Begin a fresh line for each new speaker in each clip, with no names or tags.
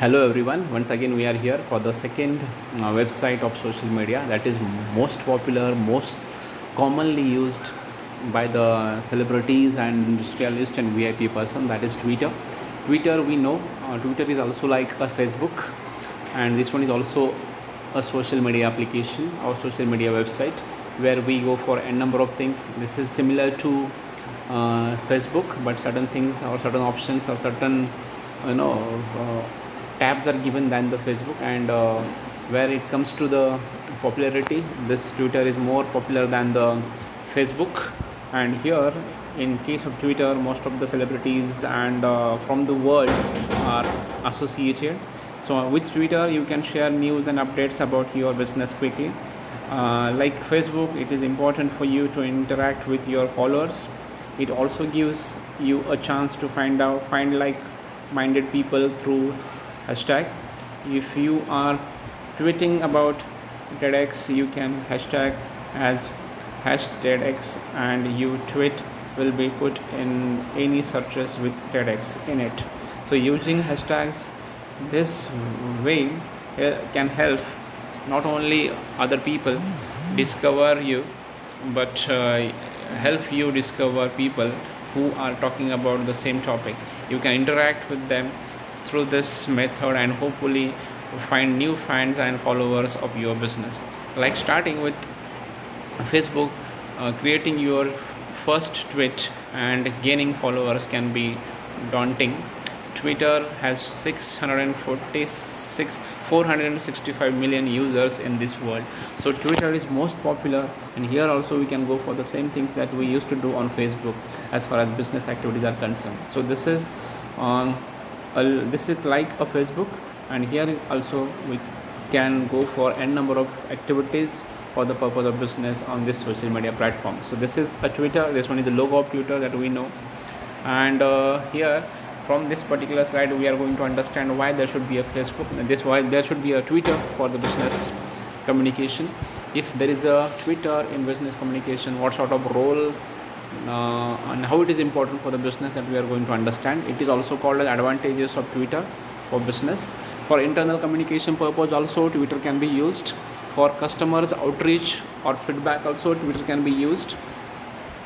Hello everyone, once again we are here for the second website of social media that is most popular, most commonly used by the celebrities and industrialists and VIP person, that is Twitter. Twitter, we know, Twitter is also like a Facebook, and this one is also a social media application or social media website where we go for a number of things. This is similar to Facebook, but certain things or certain options or certain you know uh, tabs are given than the Facebook, and where it comes to the popularity, this Twitter is more popular than the Facebook. And here, in case of Twitter, most of the celebrities and from the world are associated. So with Twitter you can share news and updates about your business quickly. Like Facebook, it is important for you to interact with your followers. It also gives you a chance to find like minded people through hashtag. If you are tweeting about TEDx, you can hashtag as #TEDx, and your tweet will be put in any searches with TEDx in it. So using hashtags this way can help not only other people discover you, but help you discover people who are talking about the same topic. You can interact with them through this method and hopefully find new fans and followers of your business. Like starting with Facebook, creating your first tweet and gaining followers can be daunting. Twitter has 465 million users in this world. So Twitter is most popular, and here also we can go for the same things that we used to do on Facebook as far as business activities are concerned. So this is like a Facebook, and here also we can go for n number of activities for the purpose of business on this social media platform. So this is a Twitter. This one is the logo of Twitter that we know, and here from this particular slide we are going to understand why there should be a Facebook, and this why there should be a Twitter for the business communication. If there is a Twitter in business communication, what sort of role and how it is important for the business, that we are going to understand. It is also called as advantages of Twitter for business. For internal communication purpose also Twitter can be used. For customers outreach or feedback also Twitter can be used.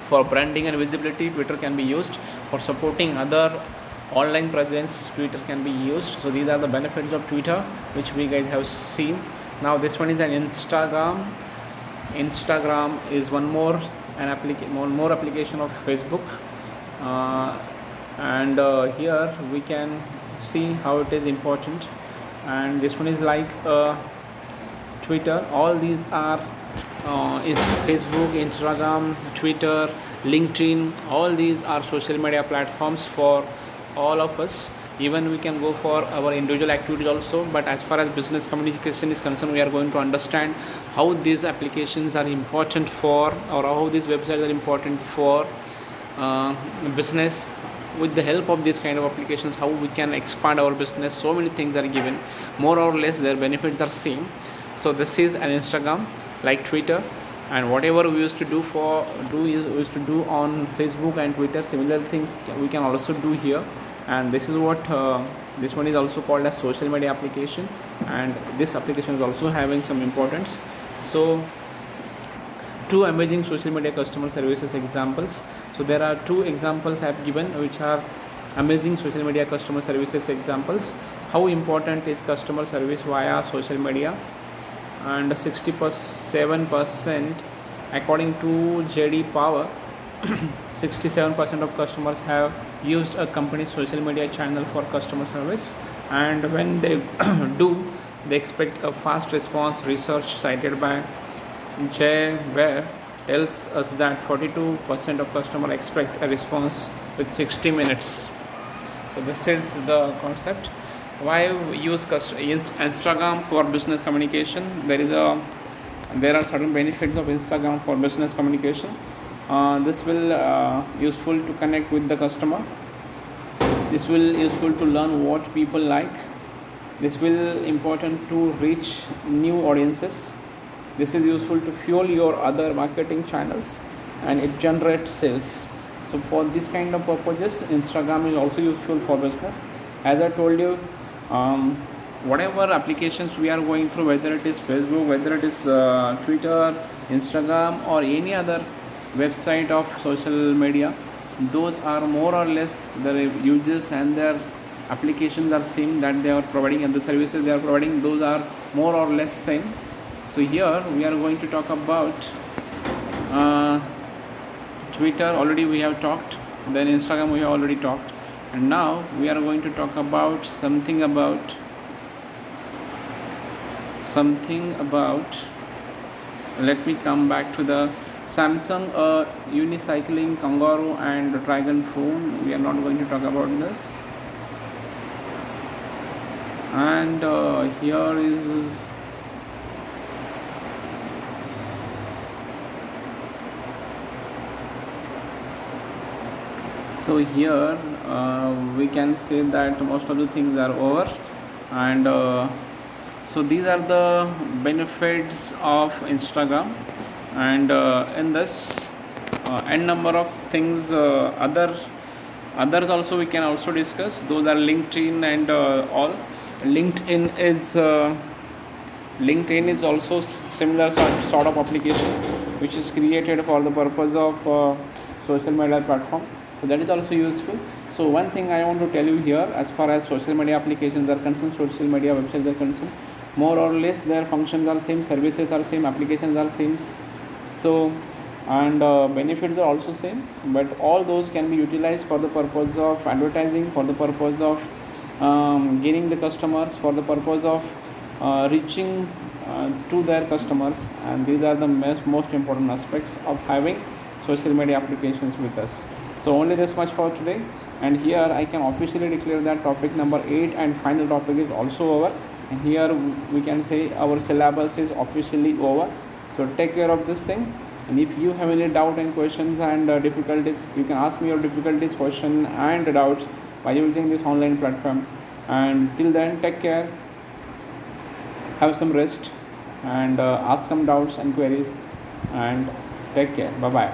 For branding and visibility Twitter can be used. For supporting other online presence Twitter can be used. So these are the benefits of Twitter which we guys have seen. Now this one is an Instagram. Instagram is one more application of Facebook, and here we can see how it is important. And this one is like Twitter. All these are is Facebook, Instagram, Twitter, LinkedIn. All these are social media platforms for all of us. Even we can go for our individual activities also, but as far as business communication is concerned, we are going to understand how these applications are important for, or how these websites are important for business. With the help of these kind of applications, how we can expand our business. So many things are given, more or less their benefits are same. So this is an Instagram like Twitter, and whatever we used to do on Facebook and Twitter, similar things we can also do here. And this is what this one is also called as social media application, and this application is also having some importance. So two amazing social media customer services examples. So there are two examples I have given which are amazing social media customer services examples. How important is customer service via social media? And 67%, according to JD Power, 67% of customers have used a company's social media channel for customer service, and when they do, they expect a fast response. Research cited by Jay Ware tells us that 42% of customers expect a response with 60 minutes. So this is the concept. Why we use Instagram for business communication? There are certain benefits of Instagram for business communication. This will useful to connect with the customer. This will useful to learn what people like. This will important to reach new audiences. This is useful to fuel your other marketing channels, and it generates sales. So for this kind of purposes, Instagram is also useful for business. As I told you, um, whatever applications we are going through, whether it is Facebook, whether it is Twitter, Instagram, or any other website of social media, those are more or less the uses and their applications are same that they are providing, and the services they are providing, those are more or less same. So here we are going to talk about uh, Twitter. Already we have talked, then Instagram we have already talked, and now we are going to talk about something about let me come back to the Samsung unicycling Kangaroo and Dragon phone. We are not going to talk about this. And here is so here we can say that most of the things are over, and so these are the benefits of Instagram, and in this n number of things others also we can also discuss. Those are LinkedIn and all. LinkedIn is also similar sort of application which is created for the purpose of social media platform, so that is also useful. So one thing I want to tell you here, as far as social media applications are concerned, social media websites are concerned, more or less their functions are same, services are same, applications are same. So and benefits are also same, but all those can be utilized for the purpose of advertising, for the purpose of gaining the customers, for the purpose of reaching to their customers, and these are the most important aspects of having social media applications with us. So only this much for today, and here I can officially declare that topic number 8 and final topic is also over, and here we can say our syllabus is officially over. So take care of this thing, and if you have any doubt and questions and difficulties, you can ask me your difficulties, question and doubts by using this online platform. And till then, take care, have some rest, and ask some doubts and queries, and take care. Bye bye.